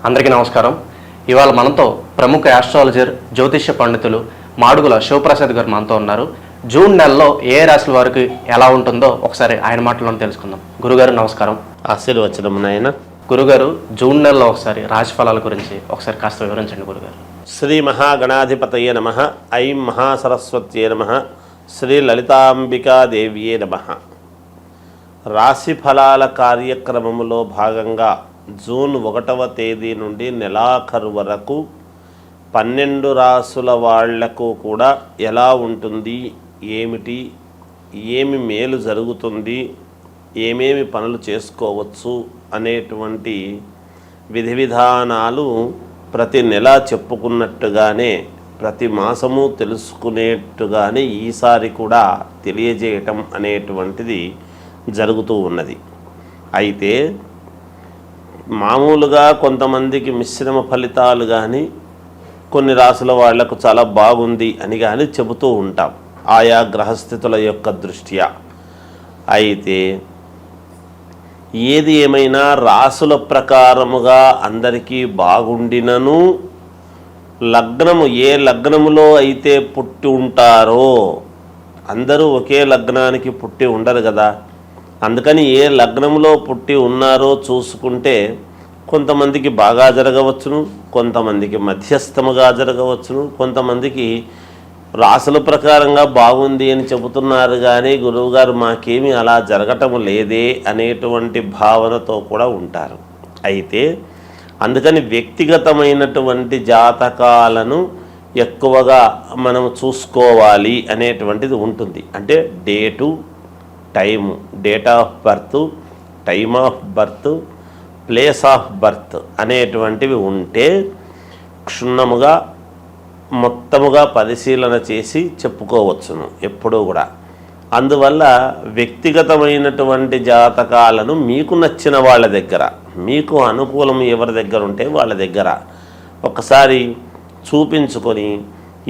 అందరికీ నమస్కారం. ఇవాళ మనతో ప్రముఖ ఆస్ట్రాలజర్, జ్యోతిష్య పండితులు మాడుగుల శివప్రసాద్ గారు మనతో ఉన్నారు. జూన్ నెలలో ఏ రాశుల వారికి ఎలా ఉంటుందో ఒకసారి ఆయన మాటలను తెలుసుకుందాం. గురుగారు నమస్కారం. ఆశీర్వచనం నాయన. గురుగారు, జూన్ నెలలో ఒకసారి రాశి ఫలాల గురించి ఒకసారి కాస్త వివరించండి గురుగారు. శ్రీ మహాగణాధిపతయే నమః. ఐం మహాసరస్వత్యే నమః. శ్రీ లలితాంబికాదేవ్యే నమః. రాశి ఫలాల కార్యక్రమములో భాగంగా జూన్ 1వ తేదీ నుండి నెలాఖరు వరకు 12 రాసుల వాళ్లకు కూడా ఎలా ఉంటుంది, ఏమిటి, ఏమి మేలు జరుగుతుంది, ఏమేమి పనులు చేసుకోవచ్చు అనేటువంటి విధి విధానాలు ప్రతి నెల చెప్పుకున్నట్టుగానే ప్రతి మాసము తెలుసుకునేట్టుగానే ఈసారి కూడా తెలియజేయటం అనేటువంటిది జరుగుతూ ఉన్నది. అయితే మామూలుగా కొంతమందికి మిశ్రమ ఫలితాలు కానీ కొన్ని రాసుల వాళ్లకు చాలా బాగుంది అని కానీ చెబుతూ ఉంటాం ఆయా గ్రహస్థితుల యొక్క దృష్ట్యా. అయితే ఏది ఏమైనా రాసుల ప్రకారముగా అందరికీ బాగుండినను లగ్నము ఏ లగ్నములో అయితే పుట్టి ఉంటారో, అందరూ ఒకే లగ్నానికి పుట్టి ఉండరు కదా, అందుకని ఏ లగ్నంలో పుట్టి ఉన్నారో చూసుకుంటే కొంతమందికి బాగా జరగవచ్చును, కొంతమందికి మధ్యస్థముగా జరగవచ్చును, కొంతమందికి రాసుల ప్రకారంగా బాగుంది అని చెబుతున్నారు కానీ గురువుగారు మాకేమీ అలా జరగటం లేదే అనేటువంటి భావనతో కూడా ఉంటారు. అయితే అందుకని వ్యక్తిగతమైనటువంటి జాతకాలను ఎక్కువగా మనం చూసుకోవాలి అనేటువంటిది ఉంటుంది. అంటే date, time, date of birth, time of birth, place of birth అనేటువంటివి ఉంటే క్షుణ్ణముగా మొత్తముగా పరిశీలన చేసి చెప్పుకోవచ్చును ఎప్పుడూ కూడా. అందువల్ల వ్యక్తిగతమైనటువంటి జాతకాలను మీకు నచ్చిన వాళ్ళ దగ్గర, మీకు అనుకూలం ఎవరి దగ్గర ఉంటే వాళ్ళ దగ్గర ఒకసారి చూపించుకొని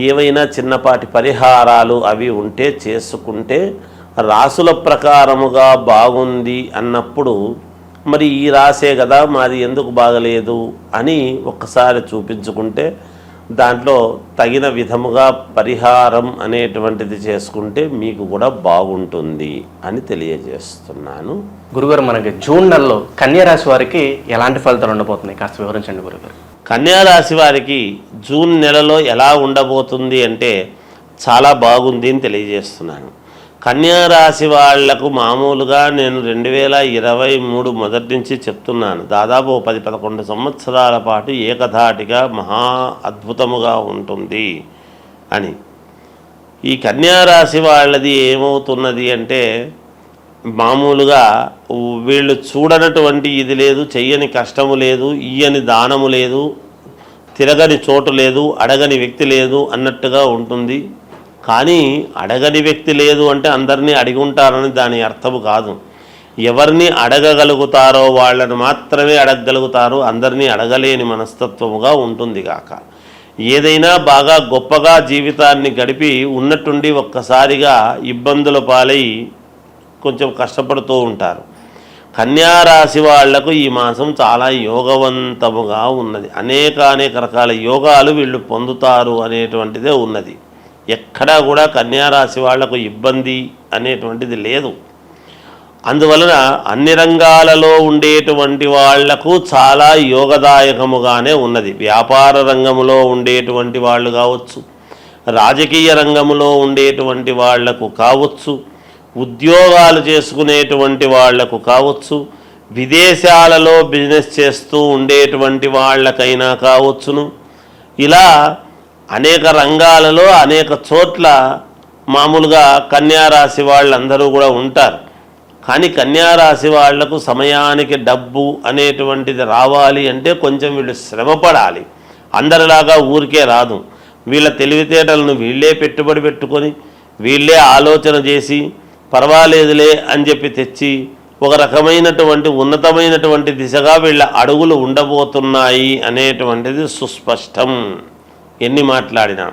ఏవైనా చిన్నపాటి పరిహారాలు అవి ఉంటే చేసుకుంటే రాసుల ప్రకారముగా బాగుంది అన్నప్పుడు మరి ఈ రాసే కదా మాది ఎందుకు బాగలేదు అని ఒక్కసారి చూపించుకుంటే దాంట్లో తగిన విధముగా పరిహారం అనేటువంటిది చేసుకుంటే మీకు కూడా బాగుంటుంది అని తెలియజేస్తున్నాను. గురుగారు, మనకి జూన్ నెలలో కన్యా రాశి వారికి ఎలాంటి ఫలితాలు ఉండబోతున్నాయి కాస్త వివరించండి గురుగారు. కన్యా రాశి వారికి జూన్ నెలలో ఎలా ఉండబోతుంది అంటే చాలా బాగుంది అని తెలియజేస్తున్నాను. కన్యా రాశి వాళ్లకు మామూలుగా నేను 2023 మొదటి నుంచి చెప్తున్నాను, దాదాపు 10-11 సంవత్సరాల పాటు ఏకధాటిగా మహా అద్భుతముగా ఉంటుంది అని. ఈ కన్యా రాశి వాళ్ళది ఏమవుతున్నది అంటే మామూలుగా వీళ్ళు చూడనటువంటి ఇది లేదు, చెయ్యని కష్టము లేదు, ఇయ్యని దానము లేదు, తిరగని చోటు లేదు, అడగని వ్యక్తి లేదు అన్నట్టుగా ఉంటుంది. కానీ అడగని వ్యక్తి లేదు అంటే అందరినీ అడిగి ఉంటారని దాని అర్థము కాదు. ఎవరిని అడగగలుగుతారో వాళ్ళని మాత్రమే అడగగలుగుతారు, అందరినీ అడగలేని మనస్తత్వముగా ఉంటుంది కాక. ఏదైనా బాగా గొప్పగా జీవితాన్ని గడిపి ఉన్నట్టుండి ఒక్కసారిగా ఇబ్బందుల పాలై కొంచెం కష్టపడుతూ ఉంటారు. కన్యారాశి వాళ్లకు ఈ మాసం చాలా యోగవంతముగా ఉన్నది. అనేక రకాల యోగాలు వీళ్ళు పొందుతారు అనేటువంటిదే ఉన్నది. ఎక్కడా కూడా కన్యారాశి వాళ్లకు ఇబ్బంది అనేటువంటిది లేదు. అందువలన అన్ని రంగాలలో ఉండేటువంటి వాళ్లకు చాలా యోగదాయకముగానే ఉన్నది. వ్యాపార రంగంలో ఉండేటువంటి వాళ్ళు కావచ్చు, రాజకీయ రంగంలో ఉండేటువంటి వాళ్లకు కావచ్చు, ఉద్యోగాలు చేసుకునేటువంటి వాళ్లకు కావచ్చు, విదేశాలలో బిజినెస్ చేస్తూ ఉండేటువంటి వాళ్ళకైనా కావచ్చును. ఇలా అనేక రంగాలలో అనేక చోట్ల మామూలుగా కన్యారాశి వాళ్ళందరూ కూడా ఉంటారు. కానీ కన్యారాశి వాళ్లకు సమయానికి డబ్బు అనేటువంటిది రావాలి అంటే కొంచెం వీళ్ళు శ్రమపడాలి. అందరిలాగా ఊరికే రాదు. వీళ్ళ తెలివితేటలను వీళ్ళే పెట్టుబడి పెట్టుకొని వీళ్ళే ఆలోచన చేసి పర్వాలేదులే అని చెప్పి తెచ్చి ఒక రకమైనటువంటి ఉన్నతమైనటువంటి దిశగా వీళ్ళ అడుగులు ఉండబోతున్నాయి అనేటువంటిది సుస్పష్టం. ఎన్ని మాట్లాడినా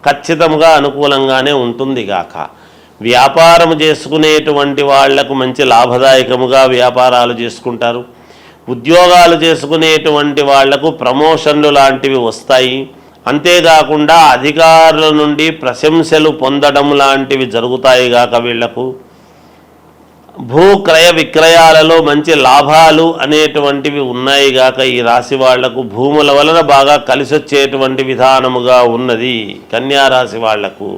ఖచ్చితంగా అనుకూలంగానే ఉంటుంది గాక. వ్యాపారం చేసుకునేటువంటి వాళ్లకు మంచి లాభదాయకముగా వ్యాపారాలు చేసుకుంటారు. ఉద్యోగాలు చేసుకునేటువంటి వాళ్లకు ప్రమోషన్లు లాంటివి వస్తాయి. అంతేకాకుండా అధికారుల నుండి ప్రశంసలు పొందడం లాంటివి జరుగుతాయి గాక వీళ్లకు భూ క్రయ విక్రయాలలో మంచి లాభాలు అనేటువంటివి ఉన్నాయి గాక ఈ రాశి వాళ్లకు భూముల వలన బాగా కలిసి వచ్చేటువంటి విధానముగా ఉన్నది కన్యా రాశి వాళ్లకు.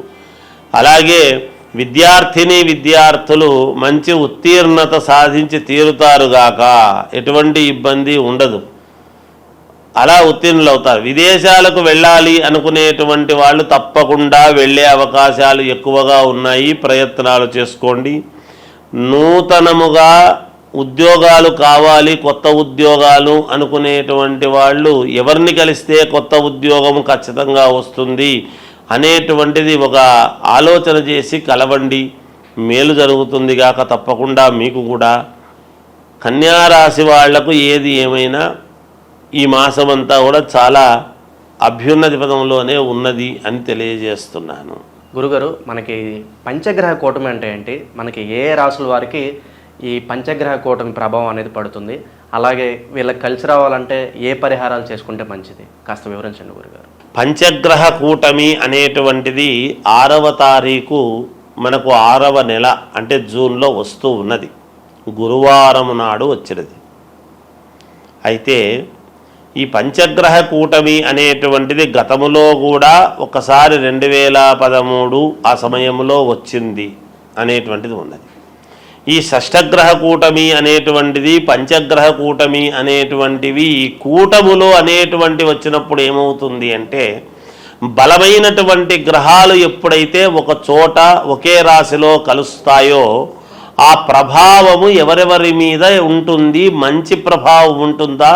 అలాగే విద్యార్థులు మంచి ఉత్తీర్ణత సాధించి తీరుతారుగాక, ఎటువంటి ఇబ్బంది ఉండదు, అలా ఉత్తీర్ణులు అవుతారు. విదేశాలకు వెళ్ళాలి అనుకునేటువంటి వాళ్ళు తప్పకుండా వెళ్ళే అవకాశాలు ఎక్కువగా ఉన్నాయి, ప్రయత్నాలు చేసుకోండి. నూతనముగా ఉద్యోగాలు కావాలి, కొత్త ఉద్యోగాలు అనుకునేటువంటి వాళ్ళు ఎవరిని కలిస్తే కొత్త ఉద్యోగం ఖచ్చితంగా వస్తుంది అనేటువంటిది ఒక ఆలోచన చేసి కలవండి, మేలు జరుగుతుంది గాక తప్పకుండా మీకు కూడా. కన్యారాశి వాళ్లకు ఏది ఏమైనా ఈ మాసమంతా కూడా చాలా అభ్యున్నతి పదంలోనే ఉన్నది అని తెలియజేస్తున్నాను. గురుగారు, మనకి పంచగ్రహ కూటమి అంటే ఏంటి, మనకి ఏ రాసుల వారికి ఈ పంచగ్రహ కూటమి ప్రభావం అనేది పడుతుంది, అలాగే వీళ్ళకి కలిసి రావాలంటే ఏ పరిహారాలు చేసుకుంటే మంచిది, కాస్త వివరించండి గురుగారు. పంచగ్రహ కూటమి అనేటువంటిది 6వ తారీఖు మనకు 6వ నెల అంటే జూన్లో వస్తూ ఉన్నది, గురువారం నాడు వచ్చినది. అయితే ఈ పంచగ్రహ కూటమి అనేటువంటిది గతములో కూడా ఒకసారి 2013 ఆ సమయంలో వచ్చింది అనేటువంటిది ఉన్నది. ఈ షష్టగ్రహ కూటమి అనేటువంటిది, పంచగ్రహ కూటమి అనేటువంటివి ఈ కూటములు అనేటువంటి వచ్చినప్పుడు ఏమవుతుంది అంటే, బలమైనటువంటి గ్రహాలు ఎప్పుడైతే ఒక చోట ఒకే రాశిలో కలుస్తాయో ఆ ప్రభావము ఎవరెవరి మీద ఉంటుంది, మంచి ప్రభావం ఉంటుందా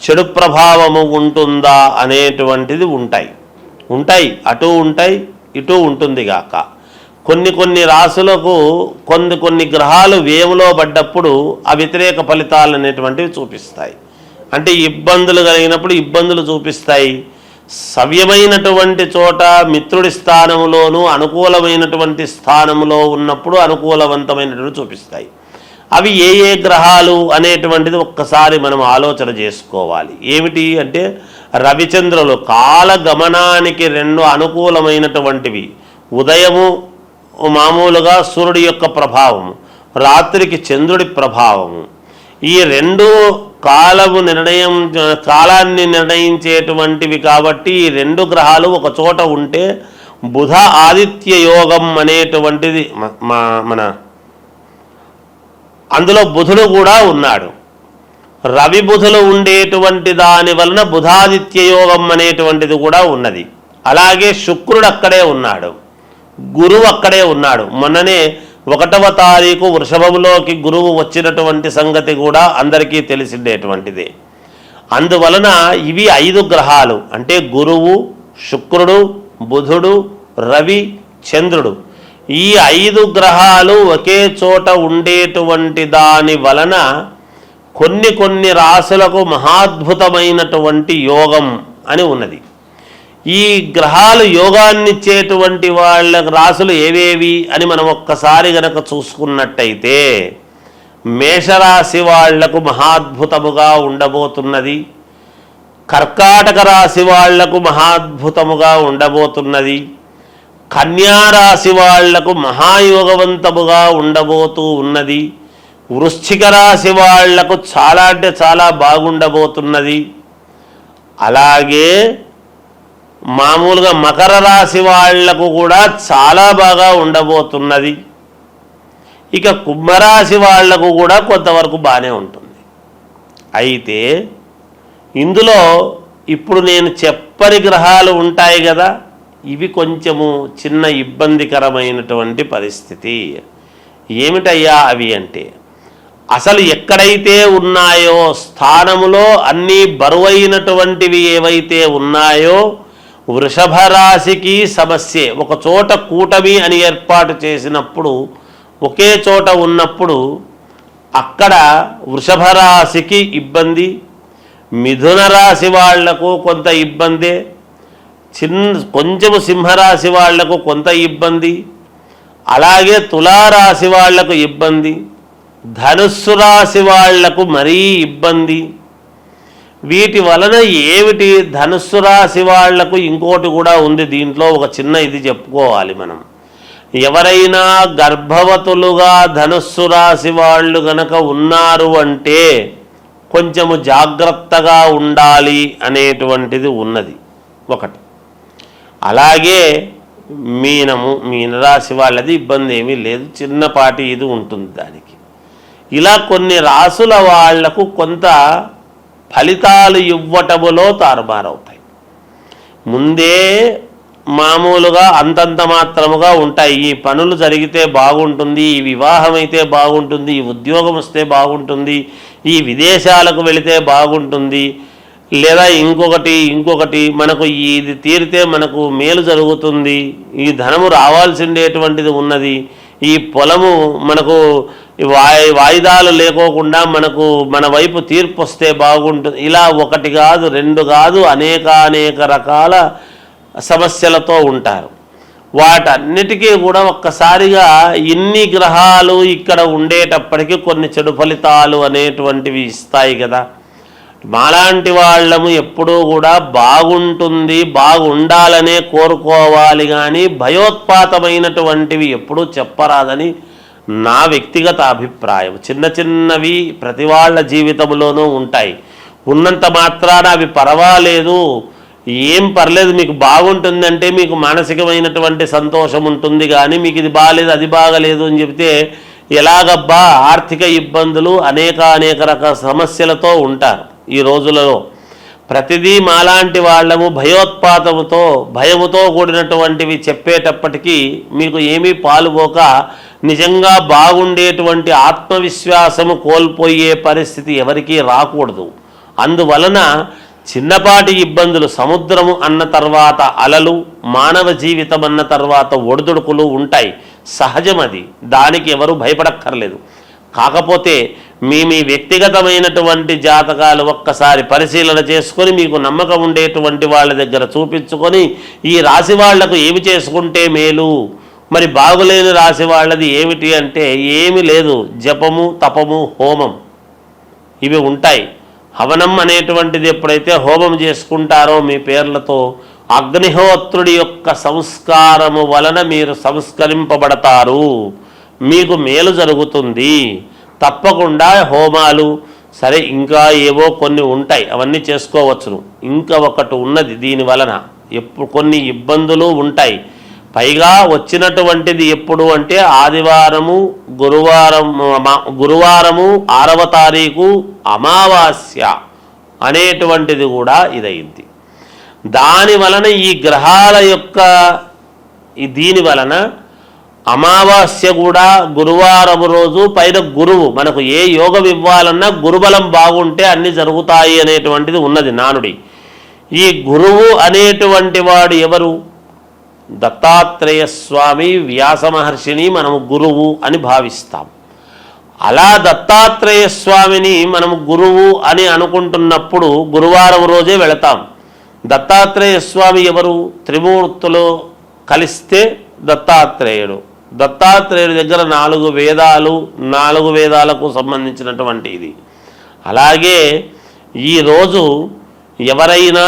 చెడు ప్రభావము ఉంటుందా అనేటువంటిది ఉంటాయి అటు ఉంటాయి ఇటు ఉంటుంది గాక. కొన్ని రాశులకు కొన్ని గ్రహాలు వేములో పడ్డప్పుడు ఆ వ్యతిరేక ఫలితాలు అనేటువంటివి చూపిస్తాయి. అంటే ఇబ్బందులు కలిగినప్పుడు ఇబ్బందులు చూపిస్తాయి. సవ్యమైనటువంటి చోట మిత్రుడి స్థానంలోనూ అనుకూలమైనటువంటి స్థానంలో ఉన్నప్పుడు అనుకూలవంతమైనటువంటి చూపిస్తాయి. అవి ఏ గ్రహాలు అనేటువంటిది ఒక్కసారి మనం ఆలోచన చేసుకోవాలి. ఏమిటి అంటే, రవిచంద్రులు కాలగమనానికి 2 అనుకూలమైనటువంటివి. ఉదయము మామూలుగా సూర్యుడి యొక్క ప్రభావము, రాత్రికి చంద్రుడి ప్రభావము. ఈ 2 కాలాన్ని నిర్ణయించేటువంటివి కాబట్టి ఈ 2 గ్రహాలు ఒక చోట ఉంటే బుధ ఆదిత్య యోగం అనేటువంటిది మన అందులో బుధుడు కూడా ఉన్నాడు. రవి బుధులు ఉండేటువంటి దాని వలన బుధాదిత్య యోగం అనేటువంటిది కూడా ఉన్నది. అలాగే శుక్రుడు అక్కడే ఉన్నాడు, గురువు అక్కడే ఉన్నాడు. మొన్ననే 1వ తారీఖు వృషభంలోకి గురువు వచ్చినటువంటి సంగతి కూడా అందరికీ తెలిసిండేటువంటిదే. అందువలన ఇవి 5 గ్రహాలు అంటే గురువు, శుక్రుడు, బుధుడు, రవి, చంద్రుడు. ఈ 5 గ్రహాలు ఒకే చోట ఉండేటువంటి దాని వలన కొన్ని రాశులకు మహాద్భుతమైనటువంటి యోగం అని ఉన్నది. ఈ గ్రహాలు యోగాన్నిచ్చేటువంటి వాళ్ళ రాశులు ఏవేవి అని మనం ఒక్కసారి గనక చూసుకున్నట్టయితే, మేషరాశి వాళ్లకు మహాద్భుతముగా ఉండబోతున్నది, కర్కాటక రాశి వాళ్లకు మహాద్భుతముగా ఉండబోతున్నది, కన్యారాశి వాళ్లకు మహాయోగవంతముగా ఉండబోతూ ఉన్నది, వృశ్చిక రాశి వాళ్లకు చాలా అంటే చాలా బాగుండబోతున్నది. అలాగే మామూలుగా మకర రాశి వాళ్లకు కూడా చాలా బాగా ఉండబోతున్నది. ఇక కుంభరాశి వాళ్లకు కూడా కొంతవరకు బాగానే ఉంటుంది. అయితే ఇందులో ఇప్పుడు నేను చెప్పని గ్రహాలు ఉంటాయి కదా, ఇవి కొంచెము చిన్న ఇబ్బందికరమైనటువంటి పరిస్థితి. ఏమిటయ్యా అవి అంటే, అసలు ఎక్కడైతే ఉన్నాయో స్థానములో అన్నీ బరువైనటువంటివి ఏవైతే ఉన్నాయో, వృషభ రాశికి సమస్యే. ఒక చోట కూటమి అని ఏర్పాటు చేసినప్పుడు, ఒకే చోట ఉన్నప్పుడు అక్కడ వృషభ రాశికి ఇబ్బంది, మిథున రాశి వాళ్లకు కొంత ఇబ్బందే, కొంచెము సింహరాశి వాళ్లకు కొంత ఇబ్బంది, అలాగే తులారాశి వాళ్లకు ఇబ్బంది, ధనుస్సు రాశి వాళ్లకు మరీ ఇబ్బంది. వీటి వలన ఏమిటి? ధనుస్సు రాశి వాళ్లకు ఇంకోటి కూడా ఉంది. దీంట్లో ఒక చిన్న ఇది చెప్పుకోవాలి మనం. ఎవరైనా గర్భవతులుగా ధనుస్సు రాశి వాళ్ళు గనక ఉన్నారు అంటే కొంచెము జాగ్రత్తగా ఉండాలి అనేటువంటిది ఉన్నది ఒకటి. అలాగే మీనరాశి వాళ్ళది ఇబ్బంది ఏమీ లేదు, చిన్నపాటి ఇది ఉంటుంది దానికి. ఇలా కొన్ని రాసుల వాళ్లకు కొంత ఫలితాలు ఇవ్వటములో తారుమారవుతాయి. ముందే మామూలుగా అంతంత మాత్రముగా ఉంటాయి. ఈ పనులు జరిగితే బాగుంటుంది, ఈ వివాహం అయితే బాగుంటుంది, ఈ ఉద్యోగం వస్తే బాగుంటుంది, ఈ విదేశాలకు వెళితే బాగుంటుంది, లేదా ఇంకొకటి మనకు ఇది తీరితే మనకు మేలు జరుగుతుంది, ఈ ధనము రావాల్సిండేటువంటిది ఉన్నది, ఈ పొలము మనకు వాయిదాలు లేకోకుండా మనకు మన వైపు తీర్పు వస్తే బాగుంటుంది. ఇలా ఒకటి కాదు, రెండు కాదు, అనేక రకాల సమస్యలతో ఉంటారు. వాటన్నిటికీ కూడా ఒక్కసారిగా ఇన్ని గ్రహాలు ఇక్కడ ఉండేటప్పటికీ కొన్ని చెడు ఫలితాలు అనేటువంటివి ఇస్తాయి కదా. మాలాంటి వాళ్ళము ఎప్పుడూ కూడా బాగుంటుంది, బాగుండాలనే కోరుకోవాలి, కానీ భయోత్పాతమైనటువంటివి ఎప్పుడూ చెప్పరాదని నా వ్యక్తిగత అభిప్రాయం. చిన్నవి ప్రతి వాళ్ళ జీవితంలోనూ ఉంటాయి. ఉన్నంత మాత్రాన అవి పర్వాలేదు, ఏం పర్లేదు, మీకు బాగుంటుందంటే మీకు మానసికమైనటువంటి సంతోషం ఉంటుంది. కానీ మీకు ఇది బాగాలేదు, అది బాగలేదు అని చెబితే ఎలాగబ్బా? ఆర్థిక ఇబ్బందులు అనేక రకాల సమస్యలతో ఉంటారు ఈ రోజులలో. ప్రతిదీ మాలాంటి వాళ్ళము భయముతో కూడినటువంటివి చెప్పేటప్పటికీ మీకు ఏమీ పాలుపోక నిజంగా బాగుండేటువంటి ఆత్మవిశ్వాసము కోల్పోయే పరిస్థితి ఎవరికీ రాకూడదు. అందువలన చిన్నపాటి ఇబ్బందులు, సముద్రము అన్న తర్వాత అలలు, మానవ జీవితం అన్న తర్వాత ఒడిదుడుకులు ఉంటాయి, సహజం. అది దానికి ఎవరు భయపడక్కర్లేదు. కాకపోతే మీ వ్యక్తిగతమైనటువంటి జాతకాలు ఒక్కసారి పరిశీలన చేసుకొని మీకు నమ్మకం ఉండేటువంటి వాళ్ళ దగ్గర చూపించుకొని ఈ రాశి వాళ్లకు ఏమి చేసుకుంటే మేలు, మరి బాగులేని రాశి వాళ్ళది ఏమిటి అంటే ఏమీ లేదు, జపము, తపము, హోమం ఇవి ఉంటాయి. హవనం అనేటువంటిది ఎప్పుడైతే హోమం చేసుకుంటారో మీ పేర్లతో అగ్నిహోత్రుడి యొక్క సంస్కారము వలన మీరు సంస్కరింపబడతారు, మీకు మేలు జరుగుతుంది. తప్పకుండా హోమాలు సరే, ఇంకా ఏవో కొన్ని ఉంటాయి, అవన్నీ చేసుకోవచ్చును. ఇంకా ఒకటి ఉన్నది, దీని వలన కొన్ని ఇబ్బందులు ఉంటాయి. పైగా వచ్చినటువంటిది ఎప్పుడు అంటే ఆదివారము, గురువారము 6వ తారీఖు అమావాస్య అనేటువంటిది కూడా ఇదైంది. దాని వలన ఈ గ్రహాల యొక్క దీని వలన అమావాస్య కూడా గురువారం రోజు, పైన గురువు, మనకు ఏ యోగం ఇవ్వాలన్నా గురుబలం బాగుంటే అన్ని జరుగుతాయి అనేటువంటిది ఉన్నది నానుడి. ఈ గురువు అనేటువంటి వాడు ఎవరు? దత్తాత్రేయ స్వామి, వ్యాస మహర్షిని మనము గురువు అని భావిస్తాం. అలా దత్తాత్రేయ స్వామిని మనము గురువు అని అనుకుంటున్నప్పుడు గురువారం రోజే వెళతాం. దత్తాత్రేయ స్వామి ఎవరు? త్రిమూర్తులు కలిస్తే దత్తాత్రేయుడు. దత్తాత్రేయుడి దగ్గర 4 వేదాలు, 4 వేదాలకు సంబంధించినటువంటి ఇది. అలాగే ఈరోజు ఎవరైనా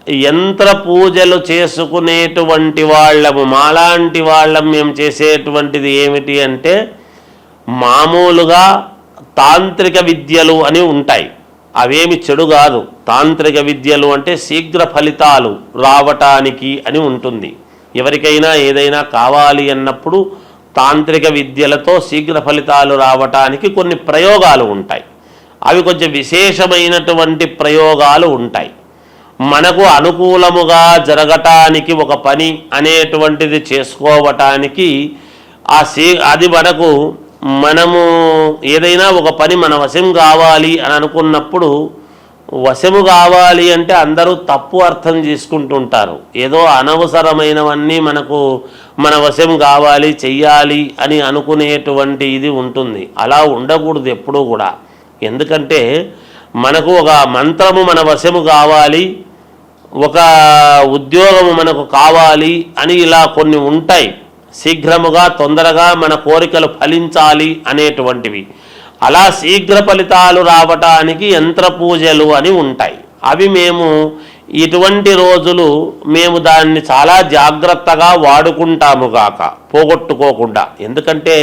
యంత్ర పూజలు చేసుకునేటువంటి వాళ్ళము, మాలాంటి వాళ్ళం మేము చేసేటువంటిది ఏమిటి అంటే మామూలుగా తాంత్రిక విద్యలు అని ఉంటాయి. అవేమి చెడు కాదు. తాంత్రిక విద్యలు అంటే శీఘ్ర ఫలితాలు రావటానికి అని ఉంటుంది. ఎవరికైనా ఏదైనా కావాలి అన్నప్పుడు తాంత్రిక విద్యలతో శీఘ్ర ఫలితాలు రావటానికి కొన్ని ప్రయోగాలు ఉంటాయి. అవి కొంచెం విశేషమైనటువంటి ప్రయోగాలు ఉంటాయి. మనకు అనుకూలముగా జరగటానికి ఒక పని అనేటువంటిది చేసుకోవటానికి అది మనము ఏదైనా ఒక పని మన వశం కావాలి అని అనుకున్నప్పుడు, వశము కావాలి అంటే అందరూ తప్పు అర్థం చేసుకుంటుంటారు. ఏదో అనవసరమైనవన్నీ మన వశం కావాలి, చెయ్యాలి అని అనుకునేటువంటి ఇది ఉంటుంది. అలా ఉండకూడదు ఎప్పుడూ కూడా. ఎందుకంటే మనకు ఒక మంత్రము మన వశము కావాలి, ఒక ఉద్యోగము మనకు కావాలి అని ఇలా కొన్ని ఉంటాయి. శీఘ్రముగా తొందరగా మన కోరికలు ఫలించాలి అనేటువంటివి. అలా శీఘ్ర ఫలితాలు రావటానికి యంత్ర పూజలు అని ఉంటాయి. అవి మేము ఇటువంటి రోజులు మేము దాన్ని చాలా జాగ్రత్తగా వాడుకుంటాము గాక, పోగొట్టుకోకుండా. ఎందుకంటే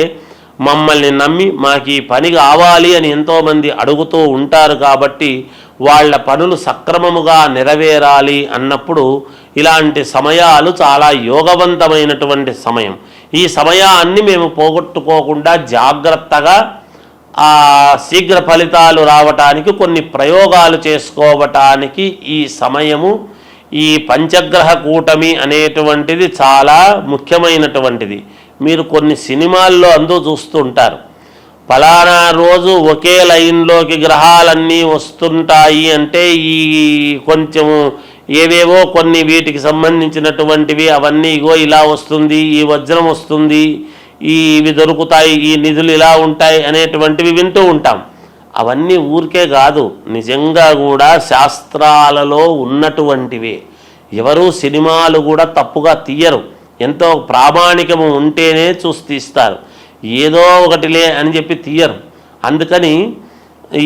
మమ్మల్ని నమ్మి మాకు ఈ పని కావాలి అని ఎంతోమంది అడుగుతూ ఉంటారు కాబట్టి వాళ్ళ పనులు సక్రమముగా నెరవేరాలి అన్నప్పుడు ఇలాంటి సమయాలు చాలా యోగవంతమైనటువంటి సమయం. ఈ సమయాన్ని మేము పోగొట్టుకోకుండా జాగ్రత్తగా శీఘ్ర ఫలితాలు రావటానికి కొన్ని ప్రయోగాలు చేసుకోవటానికి ఈ సమయము, ఈ పంచగ్రహ కూటమి అనేటువంటిది చాలా ముఖ్యమైనటువంటిది. మీరు కొన్ని సినిమాల్లో చూస్తుంటారు, ఫలానా రోజు ఒకే లైన్లోకి గ్రహాలన్నీ వస్తుంటాయి అంటే ఈ కొంచెము ఏవేవో కొన్ని వీటికి సంబంధించినటువంటివి అవన్నీ ఇగో ఇలా వస్తుంది, ఈ వజ్రం వస్తుంది, ఇవి దొరుకుతాయి, ఈ నిధులు ఇలా ఉంటాయి అనేటువంటివి వింటూ ఉంటాం. అవన్నీ ఊరికే కాదు, నిజంగా కూడా శాస్త్రాలలో ఉన్నటువంటివే. ఎవరు సినిమాలు కూడా తప్పుగా తీయరు, ఎంతో ప్రామాణికము ఉంటేనే చూసి తీస్తారు, ఏదో ఒకటిలే అని చెప్పి తీయరు. అందుకని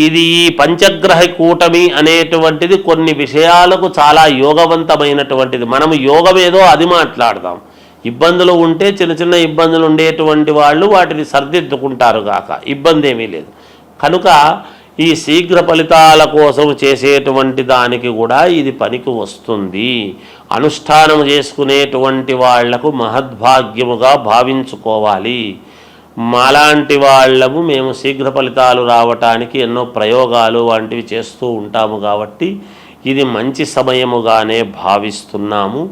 ఇది ఈ పంచగ్రహ కూటమి అనేటువంటిది కొన్ని విషయాలకు చాలా యోగవంతమైనటువంటిది. మనము యోగం ఏదో అది మాట్లాడదాం. ఇబ్బందులు ఉంటే చిన్న చిన్న ఇబ్బందులు ఉండేటువంటి వాళ్ళు వాటిని సర్దిద్దుకుంటారు గాక, ఇబ్బంది ఏమీ లేదు. కనుక ఈ శీఘ్ర ఫలితాల కోసం చేసేటువంటి దానికి కూడా ఇది పనికి వస్తుంది. అనుష్ఠానం చేసుకునేటువంటి వాళ్లకు మహద్భాగ్యముగా భావించుకోవాలి. మాలాంటి వాళ్ళము మేము శీఘ్ర ఫలితాలు రావటానికి ఎన్నో ప్రయోగాలు వంటివి చేస్తూ ఉంటాము కాబట్టి ఇది మంచి సమయముగానే భావిస్తున్నాము.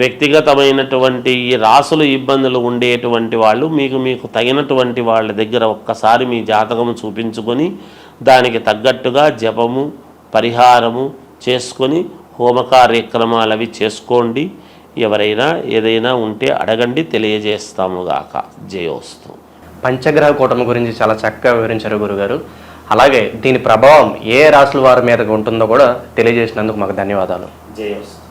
వ్యక్తిగతమైనటువంటి ఈ రాసులు ఇబ్బందులు ఉండేటువంటి వాళ్ళు మీకు తగినటువంటి వాళ్ళ దగ్గర ఒక్కసారి మీ జాతకము చూపించుకొని దానికి తగ్గట్టుగా జపము పరిహారము చేసుకొని హోమ కార్యక్రమాలు అవి చేసుకోండి. ఎవరైనా ఏదైనా ఉంటే అడగండి, తెలియజేస్తాముగాక. జయోస్తు. పంచగ్రహ కూటమి గురించి చాలా చక్కగా వివరించారు గురుగారు. అలాగే దీని ప్రభావం ఏ రాశుల వారి మీద ఉంటుందో కూడా తెలియజేసినందుకు మాకు ధన్యవాదాలు. జయోస్తు.